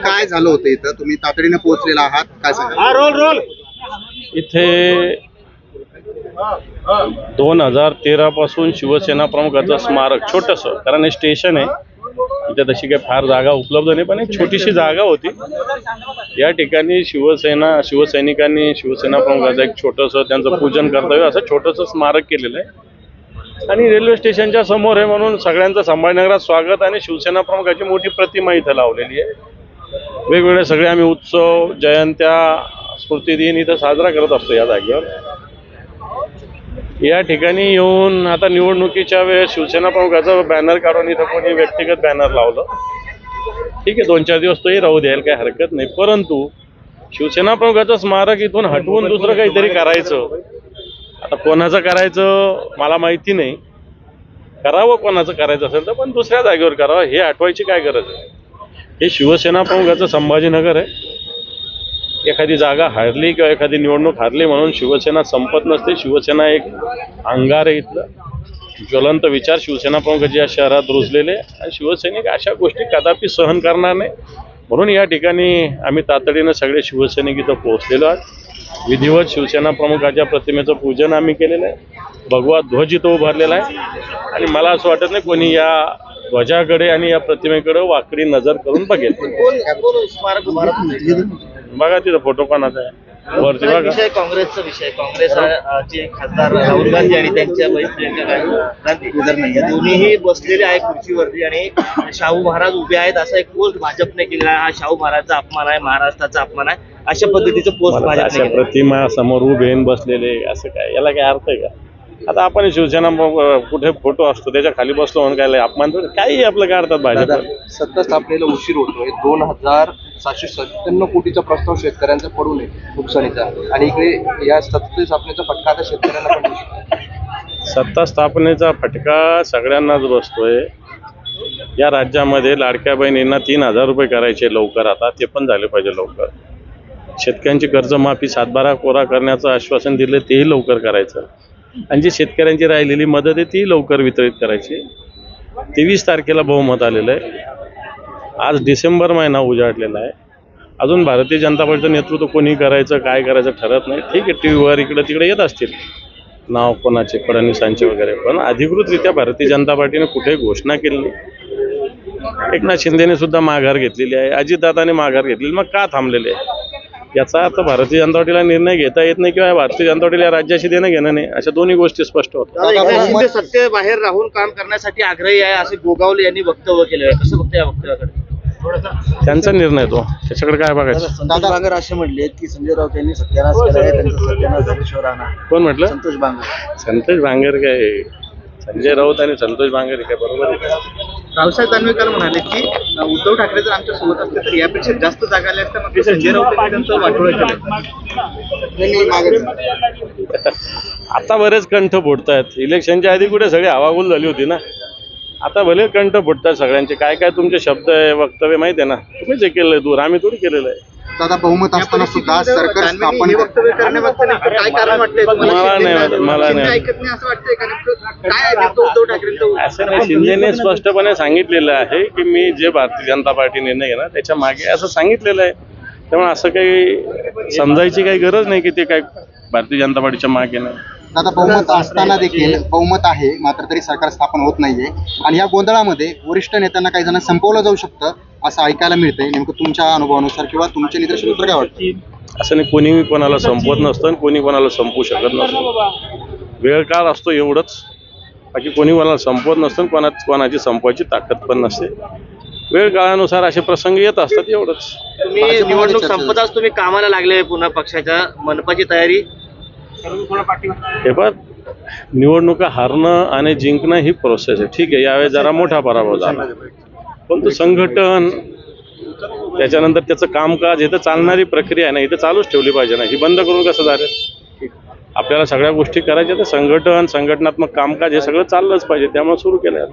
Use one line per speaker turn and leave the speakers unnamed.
काय झालं होतं इथं? तुम्ही तातडीने पोहोचलेला आहात, काय सांगा?
इथे 2013 पासून शिवसेना प्रमुखाचं स्मारक छोटंसं, कारण हे स्टेशन आहे, इथे तशी काही फार जागा उपलब्ध नाही, पण एक छोटीशी जागा होती. या ठिकाणी शिवसैनिकांनी शिवसेना प्रमुखाचं एक छोटंसं त्यांचं पूजन कर्तव्य असं छोटंसं स्मारक केलेलं आहे. आणि रेल्वे स्टेशनच्या समोर आहे म्हणून सगळ्यांचं संभाजीनगरात स्वागत आणि शिवसेना प्रमुखाची मोठी प्रतिमा इथं लावलेली आहे. वेगवेगळे सगळे आम्ही उत्सव, जयंत्या, स्मृतिदिन इथं साजरा करत असतो या जागेवर. या ठिकाणी येऊन आता निवडणुकीच्या वेळेस शिवसेना प्रमुखाचं बॅनर काढून इथं कोणी व्यक्तिगत बॅनर लावलं, ठीक आहे, 2-4 दिवस तोही राहू द्यायला काही हरकत नाही. परंतु शिवसेना प्रमुखाचं स्मारक इथून हटवून दुसरं काहीतरी करायचं, आता कोणाचं करायचं मला माहिती नाही, करावं कोणाचं करायचं असेल तर, पण दुसऱ्या जागेवर करावं, हे हटवायची काय गरज आहे? हे शिवसेना प्रमुखाचं संभाजीनगर आहे. एखादी जागा हारली किंवा एखादी निवडणूक हारली म्हणून शिवसेना संपत नसते. शिवसेना एक अंगार आहे इथलं, ज्वलंत विचार शिवसेना प्रमुखाचे या शहरात रुजलेले, आणि शिवसैनिक अशा गोष्टी कदापि सहन करणार नाही. म्हणून या ठिकाणी आम्ही तातडीनं सगळे शिवसैनिक इथं पोहोचलेलो आहोत. विधिवत शिवसेना प्रमुखाच्या प्रतिमेचं पूजन आम्ही केलेलं आहे. भगवा ध्वज इथं उभारलेला आहे आणि मला असं वाटत नाही कोणी या ध्वजाकडे आणि या प्रतिमेकडे वाकडी नजर करून बघेल. बघा तिथं फोटो कोणाचा आहे वरती बघा.
काँग्रेसचा विषय, काँग्रेसचे खासदार राहुल गांधी आणि त्यांच्या प्रियंका गांधी या दोन्हीही बसलेले आहे खुर्चीवरती आणि शाहू महाराज उभे आहेत असा एक पोस्ट भाजपने केलेला आहे. हा शाहू महाराजचा अपमान आहे, महाराष्ट्राचा अपमान आहे, अशा पद्धतीचं पोस्ट भाजपने केलं.
प्रतिमा समोर उभे बसलेले असं काय, याला काय अर्थ आहे का? आता आपण शिवसेना कुठे फोटो असतो त्याच्या खाली बसलो म्हणून काय अपमान काही आपलं काय अर्थात भाजप.
सत्ता स्थापनेला उशीर होतोय. 2,797 कोटीचा प्रस्ताव शेतकऱ्यांचा पडू नये नुकसानीचा, आणि इकडे या सत्ता स्थापनेचा फटका आता शेतकऱ्यांना पण बसतो.
सत्ता स्थापनेचा फटका सगळ्यांनाच बसतोय. या राज्यामध्ये लाडक्या बहिणींना 3,000 रुपये करायचे लवकर, आता ते पण झाले पाहिजे लवकर. शेतकऱ्यांची कर्जमाफी 7/12 कोरा करण्याचं आश्वासन दिलं तेही लवकर करायचं, आणि जी शेतकऱ्यांची राहिलेली मदत आहे ती लवकर वितरित करायची. 23 तारखेला बहुमत आलेलं आहे. आज डिसेंबर महिना उजाडलेला आहे. अजून भारतीय जनता पार्टीचं नेतृत्व कोणी करायचं काय करायचं ठरत नाही. ठीक आहे, टीव्हीवर इकडे तिकडे येत असतील नाव कोणाचे, फडणवीसांचे वगैरे, पण अधिकृतरित्या भारतीय जनता पार्टीने कुठेही घोषणा केली नाही. एकनाथ शिंदेने सुद्धा माघार घेतलेली आहे, अजितदादाने माघार घेतलेली, मग का थांबलेले आहे? याचा अर्थ भारतीय जनता पार्टीला निर्णय घेता येत नाही किंवा भारतीय जनता पार्टीला राज्याशी देणं घेणं नाही, अशा दोन्ही गोष्टी स्पष्ट होतात.
सत्तेबाहेर राहून काम करण्यासाठी आग्रही आहे असे गोगावले यांनी वक्तव्य केलं आहे. कसं बघतं या वक्तव्याकडे?
त्यांचा निर्णय तो, त्याच्याकडे काय बघायचं.
संतोष बांगर असे म्हणले की संजय राऊत यांनी सत्यानाश केला आहे, त्यांचा सत्यानाश झाल्याशिवाय राहणार.
कोण म्हटलं?
संतोष बांगर.
संतोष बांगर काय, संजय राऊत आणि संतोष बांगर काय बरोबर आहे?
रावसाहेब दानवे काल म्हणाले की उद्धव ठाकरे जर आमच्या सोबत असते तर यापेक्षा जास्त जागा आल्या असत्या, मग संजय राऊत त्यांचं वाटोळं केलं.
आता बरेच कंठ फुटतायत. इलेक्शनच्या आधी कुठे सगळी हवागुल झाली होती ना, आता भले कंठ फुटतात सगळ्यांचे. काय काय तुमचे शब्द आहे, वक्तव्य माहिती आहे ना, तुम्हीच हे केलंय दूर, आम्ही थोडी केलेलं आहे.
दादा, बहुमत असताना सुद्धा सरकार स्थापन वक्तव्य करण्यामागचं काय कारण वाटतंय?
मला नाही
ऐकत नाही असं वाटतंय का? काय उद्धव ठाकरेंचं
असं नाही. शिंदेने स्पष्टपणे सांगितलेलं आहे की मी जे भारतीय जनता पार्टी निर्णय घेणार त्याच्या मागे असं सांगितलेलं आहे. त्यामुळे असं काही समजायची काही गरज नाही की ते काय भारतीय जनता पार्टीच्या मागे नाही.
दादा, बहुमत असताना देखील बहुमत आहे मात्र तरी सरकार स्थापन होत नाहीये, आणि या गोंधळामध्ये वरिष्ठ नेत्यांना काही जण संपवलं जाऊ शकतं असं ऐकायला मिळतंय. नेमकं तुमच्या अनुभवानुसार किंवा तुमच्या निदर्शनानुसार काय वाटतं?
असं नाही, कोणी कोणाला संपवत नसतं आणि कोणी कोणाला संपवू शकत नसतं. वेळ काळ असतो एवढंच, बाकी कोणी कोणाला संपवत नसतं, कोणाची संपवायची ताकद पण नसते. वेळ काळानुसार असे प्रसंग येत असतात एवढंच.
तुम्ही निवडणूक संपताच तुम्ही कामाला लागले पुन्हा पक्षाच्या, मनपाची तयारी?
हे पण निवडणुका हारणं आणि जिंकणं ही प्रोसेस आहे. ठीक आहे, यावेळेस जरा मोठा पराभव झाला, पण तो संघटन त्याच्यानंतर त्याचं कामकाज हे तर चालणारी प्रक्रिया आहे ना, इथं चालूच ठेवली पाहिजे ना. ही बंद करून कसं झालं? आपल्याला सगळ्या गोष्टी करायच्या तर संघटनात्मक कामकाज हे सगळं चाललंच पाहिजे, त्यामुळे सुरू केलं.